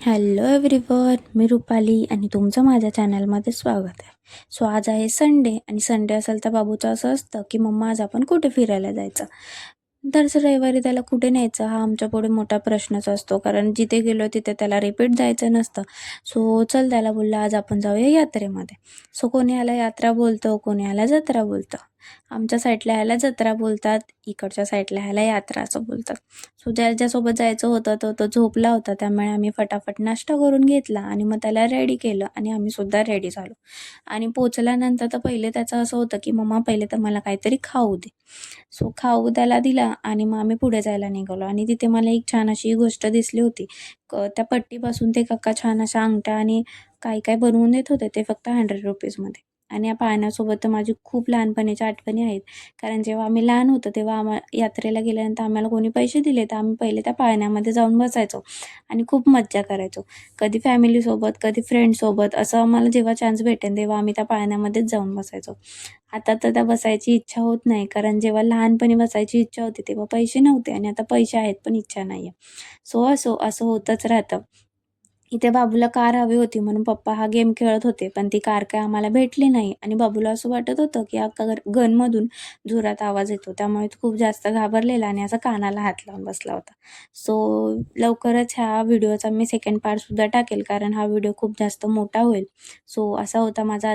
Hello everyone, मी रुपाली आणि तुमचं माझ्या चॅनलमध्ये स्वागत आहे. आज आहे संडे आणि संडे असेल तर बाबूचं असं असतं की मम्मा आज आपण कुठे फिरायला जायचं. दर रविवारी त्याला कुठे न्यायचं हा आमच्यापुढे मोठा प्रश्नच असतो, कारण जिथे गेलो तिथे त्याला रिपीट जायचं नसतं. चल त्याला बोललं आज आपण जाऊया यात्रेमध्ये. कोणी याला यात्रा बोलतं, कोणी याला जत्रा बोलतं. आमच्या साईडला ह्याला जत्रा बोलतात, इकडच्या साईडला ह्याला यात्रा असं बोलतात. ज्याच्यासोबत जायचं होतं तो झोपला होता, त्यामुळे आम्ही फटाफट नाश्ता करून घेतला आणि मग त्याला रेडी केलं आणि आम्ही सुद्धा रेडी झालो. आणि पोचल्यानंतर तर पहिले त्याचं असं होतं की मम्मा पहिले तर मला काहीतरी खाऊ दे. खाऊ त्याला दिला आणि मग आम्ही पुढे जायला निघालो आणि तिथे मला एक छान अशी गोष्ट दिसली होती. त्या पट्टीपासून ते काका छान अशा अंगठ्या आणि काय काय बनवून देत होते, ते फक्त ₹100 आणि या पाळण्यासोबत तर माझी खूप लहानपणीच्या आठवणी आहेत. कारण जेव्हा आम्ही लहान होतो तेव्हा यात्रेला गेल्यानंतर आम्हाला कोणी पैसे दिले तर आम्ही पहिले त्या पाळण्यामध्ये जाऊन बसायचो आणि खूप मज्जा करायचो. कधी फॅमिलीसोबत, कधी फ्रेंड्ससोबत असं आम्हाला जेव्हा चान्स भेटेल तेव्हा आम्ही त्या पाळण्यामध्येच जाऊन बसायचो. आता तर त्या बसायची इच्छा होत नाही, कारण जेव्हा लहानपणी बसायची इच्छा होती तेव्हा पैसे नव्हते आणि आता पैसे आहेत पण इच्छा नाही आहे. असं होतच राहतं. इथे बाबूला कार हवी होती म्हणून पप्पा हा गेम खेळत होते, पण ती कार काय आम्हाला भेटली नाही आणि बाबूला असं वाटत होतं की गनमधून जोरात आवाज येतो, त्यामुळे तो खूप जास्त घाबरलेला आणि असा कानाला हात लावून बसला होता. लवकरच ह्या व्हिडिओचा मी सेकंड पार्टसुद्धा टाकेल, कारण हा व्हिडिओ खूप जास्त मोठा होईल. असा होता माझा